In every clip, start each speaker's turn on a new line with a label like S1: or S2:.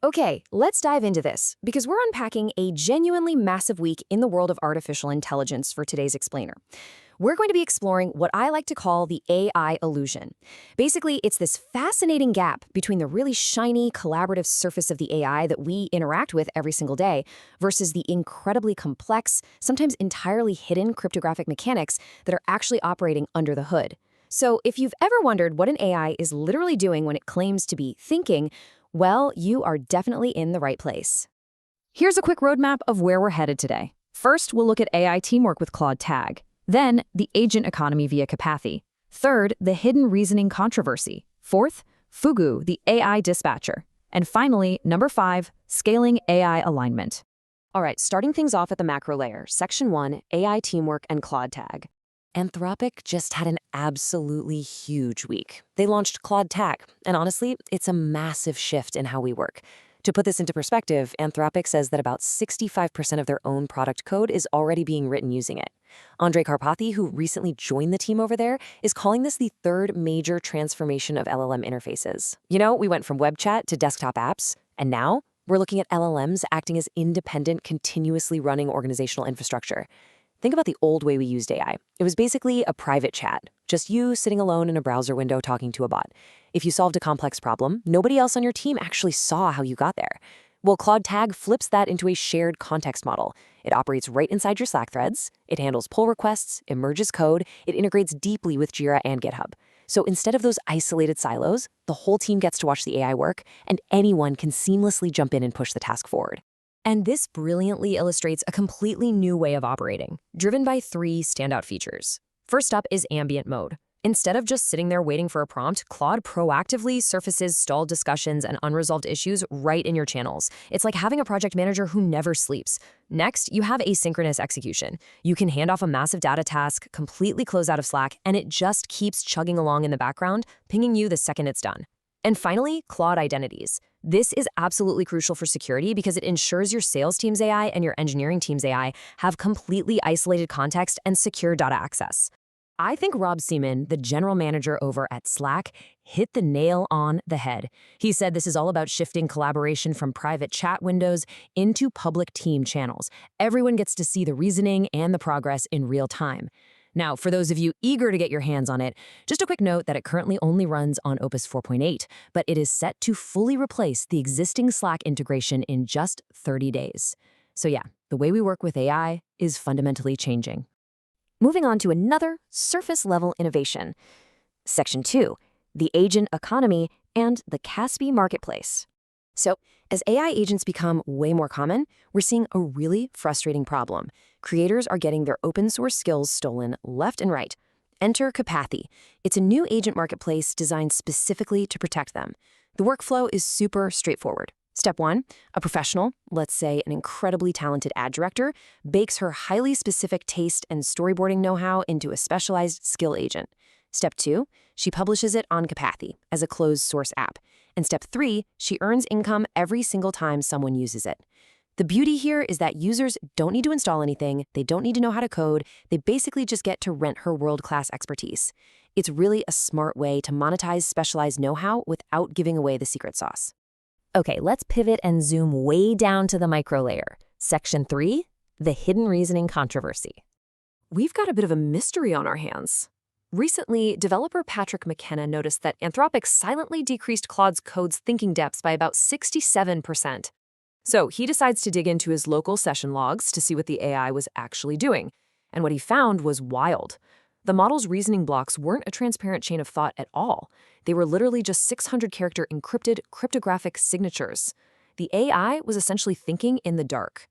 S1: Okay, let's dive into this, because we're unpacking a genuinely massive week in the world of artificial intelligence for today's explainer. We're going to be exploring what I like to call the AI illusion. Basically, it's this fascinating gap between the really shiny, collaborative surface of the AI that we interact with every single day versus the incredibly complex, sometimes entirely hidden cryptographic mechanics that are actually operating under the hood. So if you've ever wondered what an AI is literally doing when it claims to be thinking, well, you are definitely in the right place. Here's a quick roadmap of where we're headed today. First, we'll look at AI teamwork with Claude Tag. Then, the agent economy via Kapathy. Third, the hidden reasoning controversy. Fourth, Fugu, the AI dispatcher. And finally, number 5, scaling AI alignment. All right, starting things off at the macro layer, Section 1, AI teamwork and Claude Tag. Anthropic just had an absolutely huge week. They launched Claude Tag, and honestly, it's a massive shift in how we work. To put this into perspective, Anthropic says that about 65% of their own product code is already being written using it. Andrej Karpathy, who recently joined the team over there, is calling this the third major transformation of LLM interfaces. You know, we went from web chat to desktop apps, and now we're looking at LLMs acting as independent, continuously running organizational infrastructure. Think about the old way we used AI. It was basically a private chat, just you sitting alone in a browser window talking to a bot. If you solved a complex problem, nobody else on your team actually saw how you got there. Well, Claude Tag flips that into a shared context model. It operates right inside your Slack threads, it handles pull requests, it merges code, it integrates deeply with Jira and GitHub. So instead of those isolated silos, the whole team gets to watch the AI work, and anyone can seamlessly jump in and push the task forward. And this brilliantly illustrates a completely new way of operating, driven by 3 standout features. First up is ambient mode. Instead of just sitting there waiting for a prompt, Claude proactively surfaces stalled discussions and unresolved issues right in your channels. It's like having a project manager who never sleeps. Next, you have asynchronous execution. You can hand off a massive data task, completely close out of Slack, and it just keeps chugging along in the background, pinging you the second it's done. And finally, Claude identities. This is absolutely crucial for security because it ensures your sales team's AI and your engineering team's AI have completely isolated context and secure data access. I think Rob Seaman, the general manager over at Slack, hit the nail on the head. He said this is all about shifting collaboration from private chat windows into public team channels. Everyone gets to see the reasoning and the progress in real time. Now, for those of you eager to get your hands on it, just a quick note that it currently only runs on Opus 4.8, but it is set to fully replace the existing Slack integration in just 30 days. So yeah, the way we work with AI is fundamentally changing. Moving on to another surface-level innovation. Section 2, the agent economy and the Caspi marketplace. So, as AI agents become way more common, we're seeing a really frustrating problem. Creators are getting their open source skills stolen left and right. Enter Kapathy. It's a new agent marketplace designed specifically to protect them. The workflow is super straightforward. Step 1, a professional, let's say an incredibly talented ad director, bakes her highly specific taste and storyboarding know-how into a specialized skill agent. Step 2, she publishes it on Kapathy as a closed source app. And step 3, she earns income every single time someone uses it. The beauty here is that users don't need to install anything, they don't need to know how to code, they basically just get to rent her world-class expertise. It's really a smart way to monetize specialized know-how without giving away the secret sauce. Okay, let's pivot and zoom way down to the micro layer. Section 3, the hidden reasoning controversy. We've got a bit of a mystery on our hands. Recently, developer Patrick McKenna noticed that Anthropic silently decreased Claude's code's thinking depths by about 67%. So he decides to dig into his local session logs to see what the AI was actually doing. And what he found was wild. The model's reasoning blocks weren't a transparent chain of thought at all. They were literally just 600-character encrypted cryptographic signatures. The AI was essentially thinking in the dark.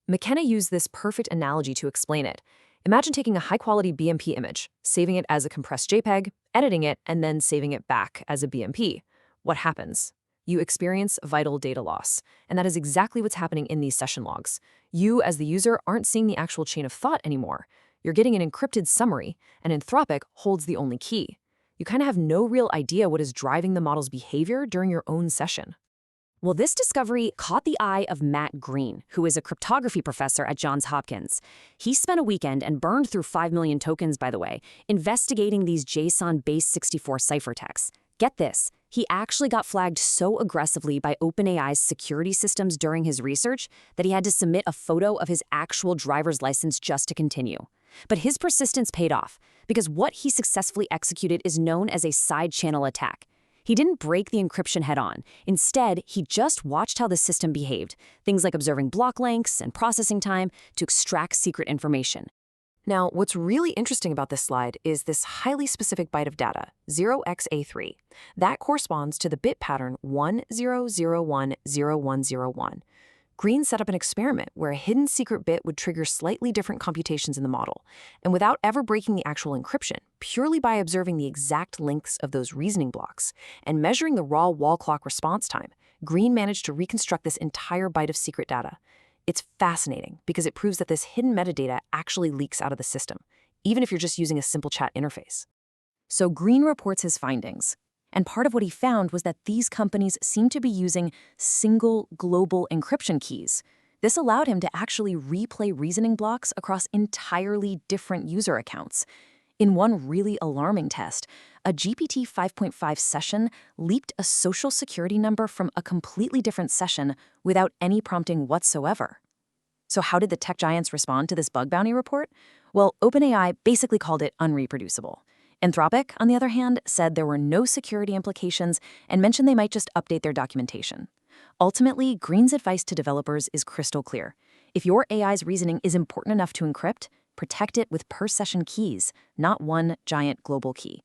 S1: McKenna used this perfect analogy to explain it. Imagine taking a high-quality BMP image, saving it as a compressed JPEG, editing it, and then saving it back as a BMP. What happens? You experience vital data loss, and that is exactly what's happening in these session logs. You, as the user, aren't seeing the actual chain of thought anymore. You're getting an encrypted summary, and Anthropic holds the only key. You kind of have no real idea what is driving the model's behavior during your own session. Well, this discovery caught the eye of Matt Green, who is a cryptography professor at Johns Hopkins. He spent a weekend and burned through 5 million tokens, by the way, investigating these JSON-based 64 ciphertexts. Get this, He actually got flagged so aggressively by OpenAI's security systems during his research that he had to submit a photo of his actual driver's license just to continue. But his persistence paid off, because what he successfully executed is known as a side-channel attack. He didn't break the encryption head-on. Instead, he just watched how the system behaved, things like observing block lengths and processing time to extract secret information. Now, what's really interesting about this slide is this highly specific byte of data, 0xA3. That corresponds to the bit pattern 10010101. Green set up an experiment where a hidden secret bit would trigger slightly different computations in the model, and without ever breaking the actual encryption, purely by observing the exact lengths of those reasoning blocks and measuring the raw wall clock response time, Green managed to reconstruct this entire byte of secret data. It's fascinating because it proves that this hidden metadata actually leaks out of the system, even if you're just using a simple chat interface. So Green reports his findings. And part of what he found was that these companies seem to be using single global encryption keys. This allowed him to actually replay reasoning blocks across entirely different user accounts. In one really alarming test, a GPT 5.5 session leaped a social security number from a completely different session without any prompting whatsoever. So how did the tech giants respond to this bug bounty report? Well, OpenAI basically called it unreproducible. Anthropic, on the other hand, said there were no security implications and mentioned they might just update their documentation. Ultimately, Green's advice to developers is crystal clear. If your AI's reasoning is important enough to encrypt, protect it with per-session keys, not one giant global key.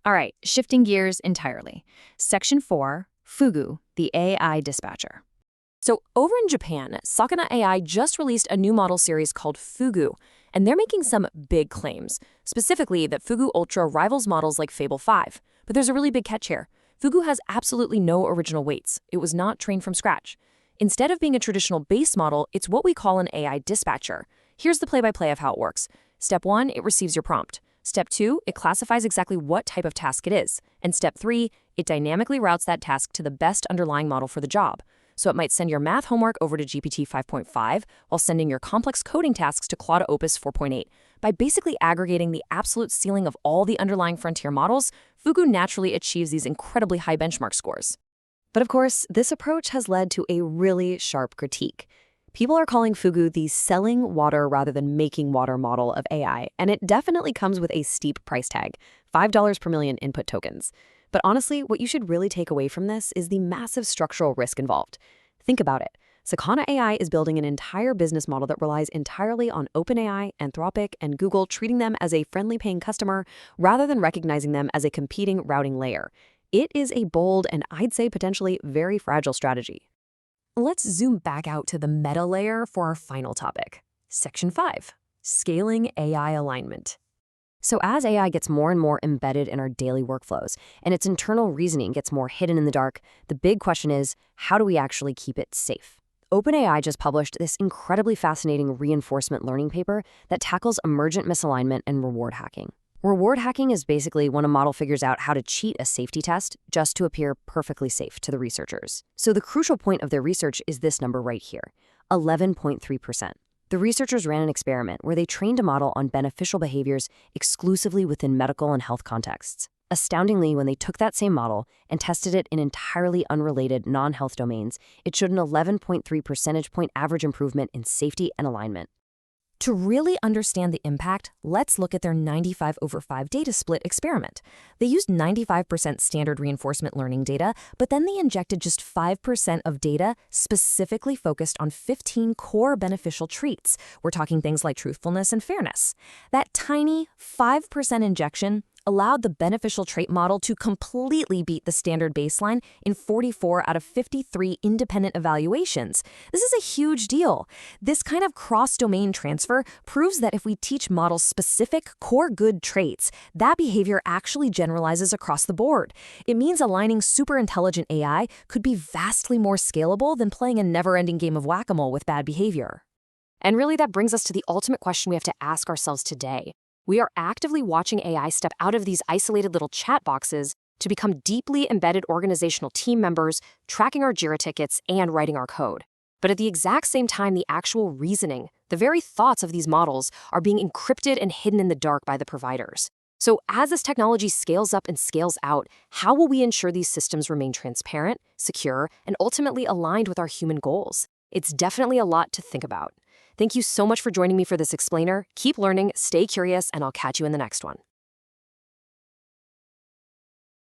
S1: All right, shifting gears entirely. Section 4, Fugu, the AI dispatcher. So over in Japan, Sakana AI just released a new model series called Fugu, and they're making some big claims, specifically that Fugu Ultra rivals models like Fable 5. But there's a really big catch here. Fugu has absolutely no original weights. It was not trained from scratch. Instead of being a traditional base model, it's what we call an AI dispatcher. Here's the play-by-play of how it works. Step 1, it receives your prompt. Step 2, it classifies exactly what type of task it is. And step 3, it dynamically routes that task to the best underlying model for the job. So it might send your math homework over to GPT 5.5 while sending your complex coding tasks to Claude Opus 4.8. By basically aggregating the absolute ceiling of all the underlying frontier models, Fugu naturally achieves these incredibly high benchmark scores. But of course, this approach has led to a really sharp critique. People are calling Fugu the selling water rather than making water model of AI, and it definitely comes with a steep price tag, $5 per million input tokens. But honestly, what you should really take away from this is the massive structural risk involved. Think about it. Sakana AI is building an entire business model that relies entirely on OpenAI, Anthropic, and Google treating them as a friendly paying customer rather than recognizing them as a competing routing layer. It is a bold and I'd say potentially very fragile strategy. Let's zoom back out to the meta layer for our final topic. Section 5, Scaling AI Alignment. So as AI gets more and more embedded in our daily workflows, and its internal reasoning gets more hidden in the dark, the big question is, how do we actually keep it safe? OpenAI just published this incredibly fascinating reinforcement learning paper that tackles emergent misalignment and reward hacking. Reward hacking is basically when a model figures out how to cheat a safety test just to appear perfectly safe to the researchers. So the crucial point of their research is this number right here, 11.3%. The researchers ran an experiment where they trained a model on beneficial behaviors exclusively within medical and health contexts. Astoundingly, when they took that same model and tested it in entirely unrelated non-health domains, it showed an 11.3 percentage point average improvement in safety and alignment. To really understand the impact, let's look at their 95/5 data split experiment. They used 95% standard reinforcement learning data, but then they injected just 5% of data specifically focused on 15 core beneficial traits. We're talking things like truthfulness and fairness. That tiny 5% injection allowed the beneficial trait model to completely beat the standard baseline in 44 out of 53 independent evaluations. This is a huge deal. This kind of cross-domain transfer proves that if we teach models specific core good traits, that behavior actually generalizes across the board. It means aligning super intelligent AI could be vastly more scalable than playing a never-ending game of whack-a-mole with bad behavior. And really, that brings us to the ultimate question we have to ask ourselves today. We are actively watching AI step out of these isolated little chat boxes to become deeply embedded organizational team members, tracking our Jira tickets, and writing our code. But at the exact same time, the actual reasoning, the very thoughts of these models, are being encrypted and hidden in the dark by the providers. So as this technology scales up and scales out, how will we ensure these systems remain transparent, secure, and ultimately aligned with our human goals? It's definitely a lot to think about. Thank you so much for joining me for this explainer. Keep learning, stay curious, and I'll catch you in the next one.